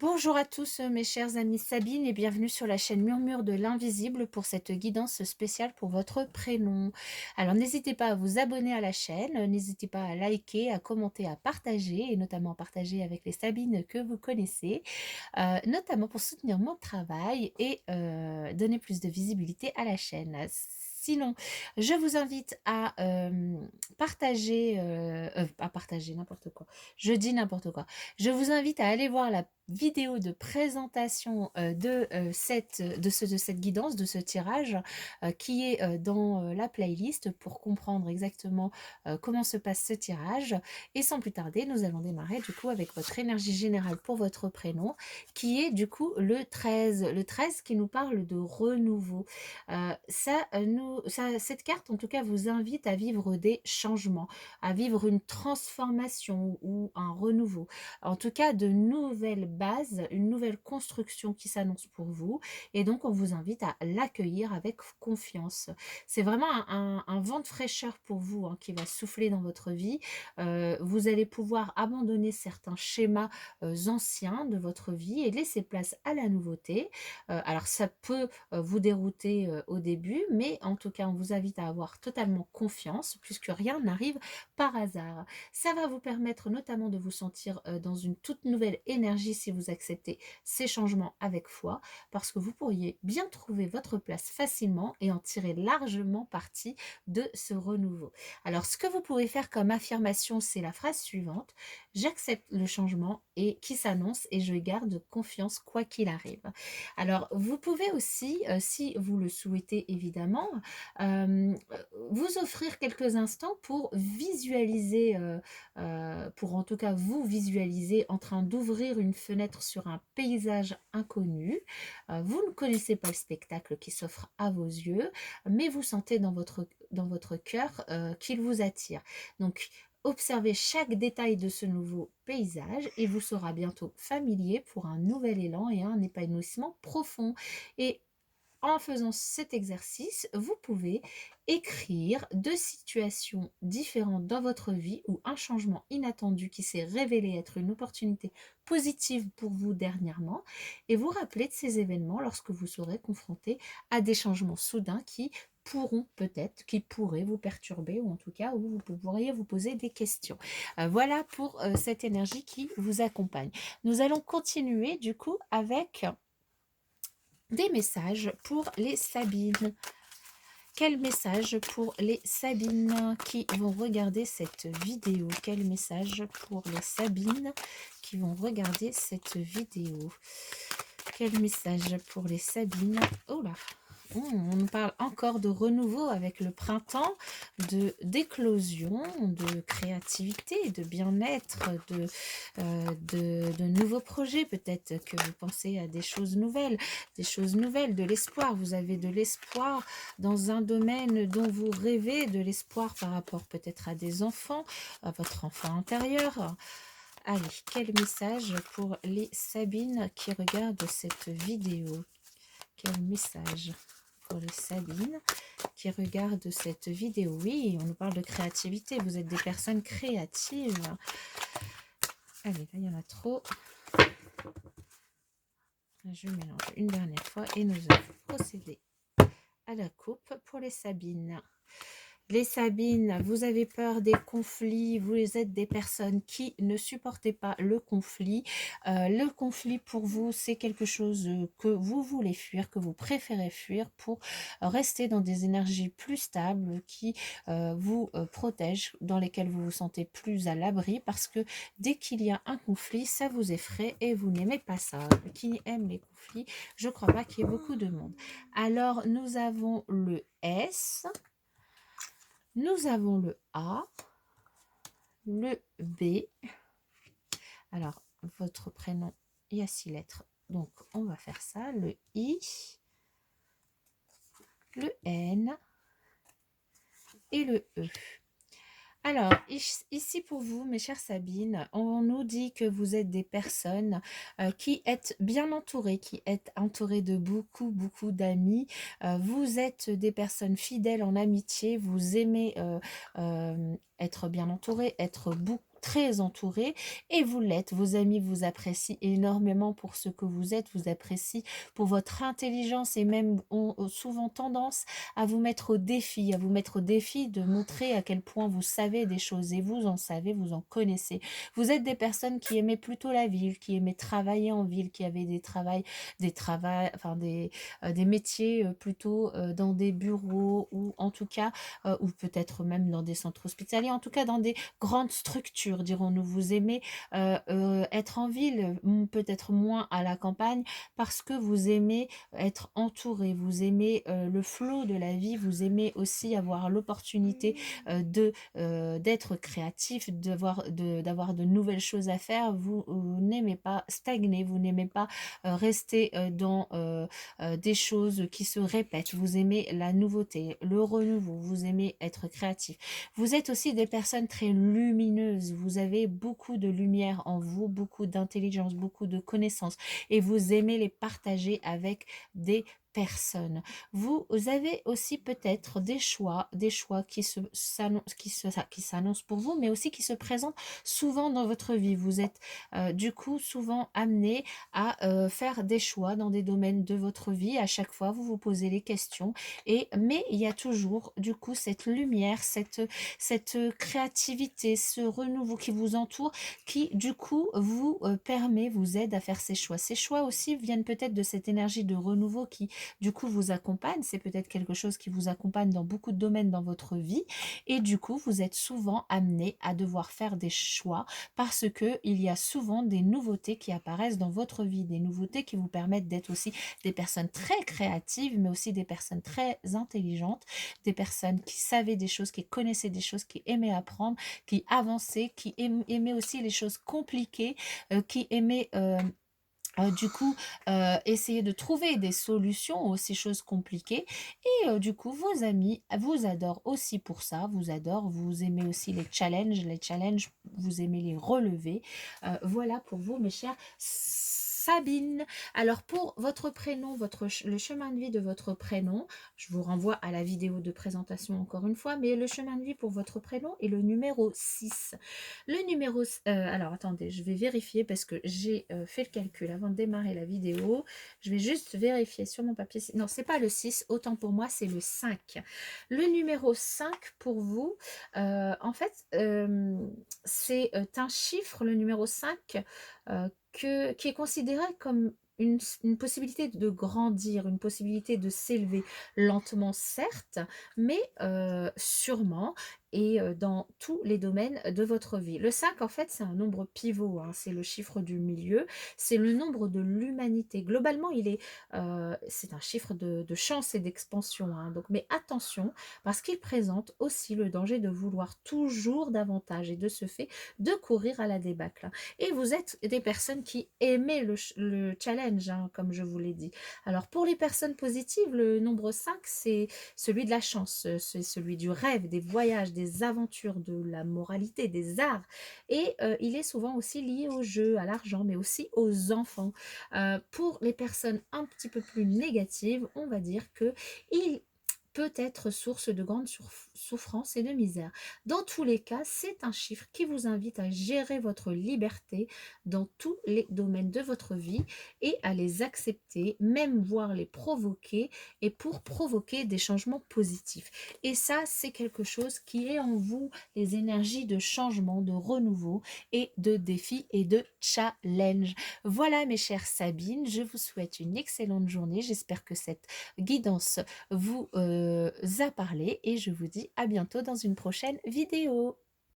Bonjour à tous mes chers amis Sabine et bienvenue sur la chaîne Murmure de l'Invisible pour cette guidance spéciale pour votre prénom. Alors n'hésitez pas à vous abonner à la chaîne, n'hésitez pas à liker, à commenter, à partager et notamment à partager avec les Sabines que vous connaissez, notamment pour soutenir mon travail et donner plus de visibilité à la chaîne. Sinon, je vous invite à partager, à partager n'importe quoi. Je dis n'importe quoi. Je vous invite à aller voir la vidéo de présentation de cette guidance, de ce tirage qui est dans la playlist pour comprendre exactement comment se passe ce tirage. Et sans plus tarder, nous allons démarrer du coup avec votre énergie générale pour votre prénom qui est du coup le 13. Le 13 qui nous parle de renouveau. Cette carte en tout cas vous invite à vivre des changements, à vivre une transformation ou un renouveau. En tout cas, de nouvelles bases, une nouvelle construction qui s'annonce pour vous. Et donc, on vous invite à l'accueillir avec confiance. C'est vraiment un vent de fraîcheur pour vous hein, qui va souffler dans votre vie. Vous allez pouvoir abandonner certains schémas anciens de votre vie et laisser place à la nouveauté. Alors, ça peut vous dérouter au début, mais en tout cas, on vous invite à avoir totalement confiance puisque rien n'arrive par hasard. Ça va vous permettre notamment de vous sentir dans une toute nouvelle énergie si vous acceptez ces changements avec foi, parce que vous pourriez bien trouver votre place facilement et en tirer largement parti de ce renouveau. Alors, ce que vous pouvez faire comme affirmation, c'est la phrase suivante: j'accepte le changement et qui s'annonce et je garde confiance quoi qu'il arrive. Alors, vous pouvez aussi, si vous le souhaitez évidemment, euh, vous offrir quelques instants pour visualiser, pour en tout cas vous visualiser en train d'ouvrir une fenêtre sur un paysage inconnu. Vous ne connaissez pas le spectacle qui s'offre à vos yeux, mais vous sentez dans votre cœur qu'il vous attire. Donc, observez chaque détail de ce nouveau paysage et vous sera bientôt familier pour un nouvel élan et un épanouissement profond. Et en faisant cet exercice, vous pouvez écrire 2 situations différentes dans votre vie ou un changement inattendu qui s'est révélé être une opportunité positive pour vous dernièrement et vous rappeler de ces événements lorsque vous serez confronté à des changements soudains qui pourraient vous perturber ou en tout cas où vous pourriez vous poser des questions. Voilà pour cette énergie qui vous accompagne. Nous allons continuer du coup avec des messages pour les Sabines. Quel message pour les Sabines qui vont regarder cette vidéo? Quel message pour les Sabines qui vont regarder cette vidéo? Quel message pour les Sabines? Oh là, on nous parle encore de renouveau avec le printemps, d'éclosion, de créativité, de bien-être, de nouveaux projets. Peut-être que vous pensez à des choses nouvelles, de l'espoir. Vous avez de l'espoir dans un domaine dont vous rêvez, de l'espoir par rapport peut-être à des enfants, à votre enfant intérieur. Allez, quel message pour les Sabines qui regardent cette vidéo? Quel message pour les Sabines qui regardent cette vidéo? Oui, on nous parle de créativité. Vous êtes des personnes créatives. Allez, là, il y en a trop. Je mélange une dernière fois et nous allons procéder à la coupe pour les Sabines. Les Sabines, vous avez peur des conflits, vous êtes des personnes qui ne supportez pas le conflit. Le conflit pour vous, c'est quelque chose que vous voulez fuir, que vous préférez fuir pour rester dans des énergies plus stables qui vous protègent, dans lesquelles vous vous sentez plus à l'abri parce que dès qu'il y a un conflit, ça vous effraie et vous n'aimez pas ça. Qui aime les conflits? Je ne crois pas qu'il y ait beaucoup de monde. Alors, nous avons le S. Nous avons le A, le B. Alors, votre prénom, il y a 6 lettres. Donc, on va faire ça. Le I, le N et le E. Alors, ici pour vous, mes chères Sabines, on nous dit que vous êtes des personnes qui êtes bien entourées, qui êtes entourées de beaucoup, beaucoup d'amis. Vous êtes des personnes fidèles en amitié, vous aimez être bien entourées, être très entouré et vous l'êtes. Vos amis vous apprécient énormément pour ce que vous apprécient pour votre intelligence et même ont souvent tendance à vous mettre au défi, à vous mettre au défi de montrer à quel point vous savez des choses et vous en savez, vous en connaissez. Vous êtes des personnes qui aimaient plutôt la ville, qui aimaient travailler en ville, qui avaient enfin des métiers plutôt dans des bureaux ou en tout cas, ou peut-être même dans des centres hospitaliers, en tout cas dans des grandes structures, dirons-nous. Vous aimez être en ville, peut-être moins à la campagne, parce que vous aimez être entouré, vous aimez le flot de la vie, vous aimez aussi avoir l'opportunité d'être créatif, d'avoir de nouvelles choses à faire. Vous n'aimez pas stagner, vous n'aimez pas rester dans des choses qui se répètent. Vous aimez la nouveauté, le renouveau, vous aimez être créatif. Vous êtes aussi des personnes très lumineuses, vous avez beaucoup de lumière en vous, beaucoup d'intelligence, beaucoup de connaissances et vous aimez les partager avec des personnes. Vous avez aussi peut-être des choix qui s'annoncent pour vous, mais aussi qui se présentent souvent dans votre vie. Vous êtes du coup souvent amené à faire des choix dans des domaines de votre vie. À chaque fois, vous vous posez les questions. Mais il y a toujours du coup cette lumière, cette créativité, ce renouveau qui vous entoure, qui du coup vous aide à faire ces choix. Ces choix aussi viennent peut-être de cette énergie de renouveau qui du coup vous accompagne. C'est peut-être quelque chose qui vous accompagne dans beaucoup de domaines dans votre vie. Et du coup, vous êtes souvent amené à devoir faire des choix parce que il y a souvent des nouveautés qui apparaissent dans votre vie, des nouveautés qui vous permettent d'être aussi des personnes très créatives, mais aussi des personnes très intelligentes, des personnes qui savaient des choses, qui connaissaient des choses, qui aimaient apprendre, qui avançaient, qui aimaient aussi les choses compliquées, qui aimaient du coup, essayer de trouver des solutions aux ces choses compliquées et du coup, vos amis vous adorent aussi pour ça, vous adorent, vous aimez aussi les challenges, vous aimez les relever. Voilà pour vous, mes chers Sabine. Alors pour votre prénom, le chemin de vie de votre prénom, je vous renvoie à la vidéo de présentation encore une fois, mais le chemin de vie pour votre prénom est le numéro 6. Le numéro, alors attendez, je vais vérifier parce que j'ai fait le calcul avant de démarrer la vidéo. Je vais juste vérifier sur mon papier. Non, c'est pas le 6, autant pour moi, c'est le 5. Le numéro 5 pour vous, en fait, c'est un chiffre, le numéro 5, qui est considéré comme une possibilité de grandir, une possibilité de s'élever lentement, certes, mais sûrement et dans tous les domaines de votre vie. Le 5, en fait, c'est un nombre pivot, hein, c'est le chiffre du milieu, c'est le nombre de l'humanité. Globalement, c'est un chiffre de chance et d'expansion, hein, donc, mais attention, parce qu'il présente aussi le danger de vouloir toujours davantage et de ce fait de courir à la débâcle. Et vous êtes des personnes qui aimaient le challenge, hein, comme je vous l'ai dit. Alors, pour les personnes positives, le nombre 5, c'est celui de la chance, c'est celui du rêve, des voyages, des aventures, de la moralité, des arts. Et il est souvent aussi lié au jeu, à l'argent, mais aussi aux enfants. Pour les personnes un petit peu plus négatives, on va dire que il peut être source de grandes souffrances et de misère. Dans tous les cas, c'est un chiffre qui vous invite à gérer votre liberté dans tous les domaines de votre vie et à les accepter, même voire les provoquer et pour provoquer des changements positifs. Et ça, c'est quelque chose qui est en vous, les énergies de changement, de renouveau et de défi et de challenge. Voilà mes chères Sabine, je vous souhaite une excellente journée. J'espère que cette guidance vous a parlé et je vous dis à bientôt dans une prochaine vidéo.